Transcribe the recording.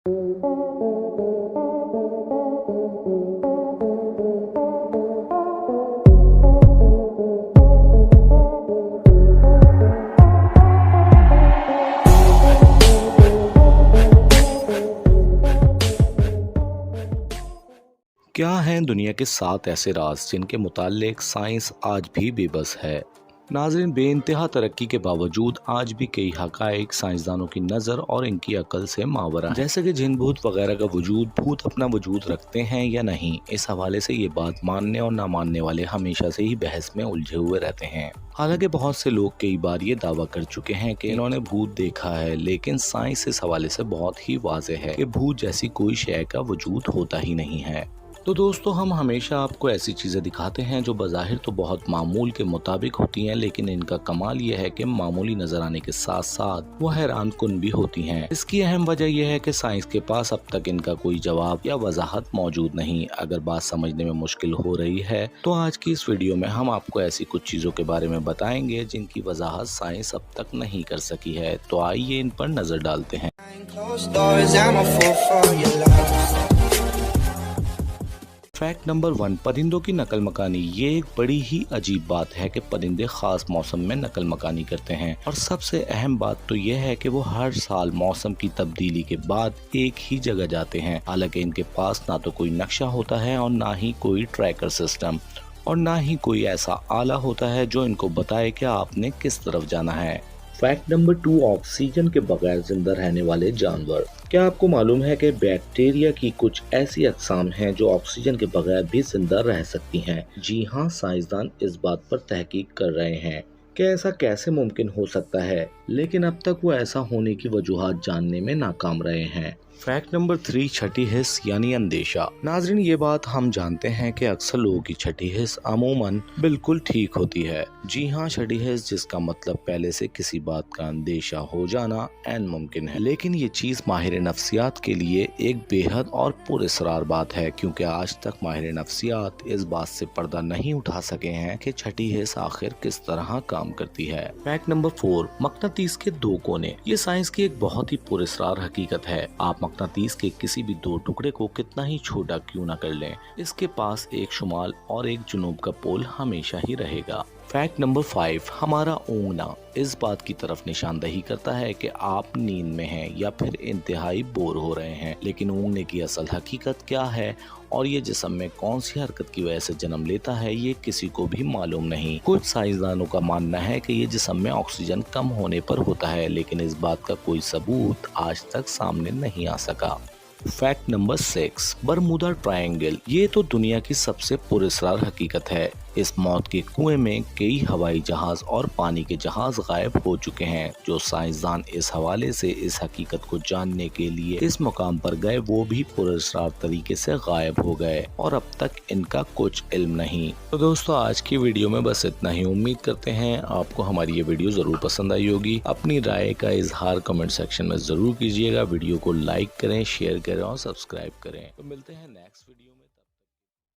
کیا ہیں دنیا کے 7 ایسے راز جن کے متعلق سائنس آج بھی بے بس ہے؟ ناظرین، بے انتہا ترقی کے باوجود آج بھی کئی حقائق سائنسدانوں کی نظر اور ان کی عقل سے ماورا ہیں، جیسے کہ جن بھوت وغیرہ کا وجود، بھوت اپنا وجود رکھتے ہیں یا نہیں۔ اس حوالے سے یہ بات ماننے اور نہ ماننے والے ہمیشہ سے ہی بحث میں الجھے ہوئے رہتے ہیں۔ حالانکہ بہت سے لوگ کئی بار یہ دعویٰ کر چکے ہیں کہ انہوں نے بھوت دیکھا ہے، لیکن سائنس اس حوالے سے بہت ہی واضح ہے کہ بھوت جیسی کوئی شے کا وجود ہوتا ہی نہیں ہے۔ تو دوستو، ہم ہمیشہ آپ کو ایسی چیزیں دکھاتے ہیں جو بظاہر تو بہت معمول کے مطابق ہوتی ہیں، لیکن ان کا کمال یہ ہے کہ معمولی نظر آنے کے ساتھ ساتھ وہ حیران کن بھی ہوتی ہیں۔ اس کی اہم وجہ یہ ہے کہ سائنس کے پاس اب تک ان کا کوئی جواب یا وضاحت موجود نہیں۔ اگر بات سمجھنے میں مشکل ہو رہی ہے تو آج کی اس ویڈیو میں ہم آپ کو ایسی کچھ چیزوں کے بارے میں بتائیں گے جن کی وضاحت سائنس اب تک نہیں کر سکی ہے۔ تو آئیے ان پر نظر ڈالتے ہیں۔ فیکٹ نمبر 1، پرندوں کی نقل مکانی۔ یہ ایک بڑی ہی عجیب بات ہے کہ پرندے خاص موسم میں نقل مکانی کرتے ہیں، اور سب سے اہم بات تو یہ ہے کہ وہ ہر سال موسم کی تبدیلی کے بعد ایک ہی جگہ جاتے ہیں۔ حالانکہ ان کے پاس نہ تو کوئی نقشہ ہوتا ہے اور نہ ہی کوئی ٹریکر سسٹم، اور نہ ہی کوئی ایسا آلہ ہوتا ہے جو ان کو بتائے کہ آپ نے کس طرف جانا ہے۔ فیکٹ نمبر 2، آکسیجن کے بغیر زندہ رہنے والے جانور۔ کیا آپ کو معلوم ہے کہ بیکٹیریا کی کچھ ایسی اقسام ہیں جو آکسیجن کے بغیر بھی زندہ رہ سکتی ہیں؟ جی ہاں، سائنسدان اس بات پر تحقیق کر رہے ہیں کہ ایسا کیسے ممکن ہو سکتا ہے، لیکن اب تک وہ ایسا ہونے کی وجوہات جاننے میں ناکام رہے ہیں۔ فیکٹ نمبر 3، چھٹی حس یعنی اندیشہ۔ ناظرین، یہ بات ہم جانتے ہیں کہ اکثر لوگوں کی چھٹی حس عموماً بالکل ٹھیک ہوتی ہے۔ جی ہاں، چھٹی حس جس کا مطلب پہلے سے کسی بات کا اندیشہ ہو جانا عین ممکن ہے، لیکن یہ چیز ماہر نفسیات کے لیے ایک بے حد اور پر اسرار بات ہے، کیونکہ آج تک ماہر نفسیات اس بات سے پردہ نہیں اٹھا سکے ہیں کہ چھٹی حس آخر کس طرح کام کرتی ہے۔ فیکٹ نمبر 4، مقناطیس کے 2 کونے۔ یہ سائنس کی ایک بہت ہی پر اسرار حقیقت ہے۔ آپ مقناطیس کے کسی بھی 2 ٹکڑے کو کتنا ہی چھوٹا کیوں نہ کر لیں، اس کے پاس ایک شمال اور ایک جنوب کا پول ہمیشہ ہی رہے گا۔ فیکٹ نمبر 5، ہمارا اونگنا اس بات کی طرف نشاندہی کرتا ہے کہ آپ نیند میں ہیں یا پھر انتہائی بور ہو رہے ہیں، لیکن اونگنے کی اصل حقیقت کیا ہے اور یہ جسم میں کون سی حرکت کی وجہ سے جنم لیتا ہے، یہ کسی کو بھی معلوم نہیں۔ کچھ سائنسدانوں کا ماننا ہے کہ یہ جسم میں آکسیجن کم ہونے پر ہوتا ہے، لیکن اس بات کا کوئی ثبوت آج تک سامنے نہیں آ سکا۔ Fact number 6، Bermuda triangle. یہ تو دنیا کی سب سے پر اسرار حقیقت ہے۔ اس موت کے کنویں میں کئی ہوائی جہاز اور پانی کے جہاز غائب ہو چکے ہیں۔ جو سائنسدان اس حوالے سے اس حقیقت کو جاننے کے لیے اس مقام پر گئے، وہ بھی پر اسرار طریقے سے غائب ہو گئے اور اب تک ان کا کچھ علم نہیں۔ تو دوستو، آج کی ویڈیو میں بس اتنا ہی۔ امید کرتے ہیں آپ کو ہماری یہ ویڈیو ضرور پسند آئی ہوگی۔ اپنی رائے کا اظہار کمنٹ سیکشن میں ضرور کیجیے گا۔ ویڈیو کو لائک کریں، شیئر کریں اور سبسکرائب کریں۔ تو ملتے ہیں نیکسٹ ویڈیو میں۔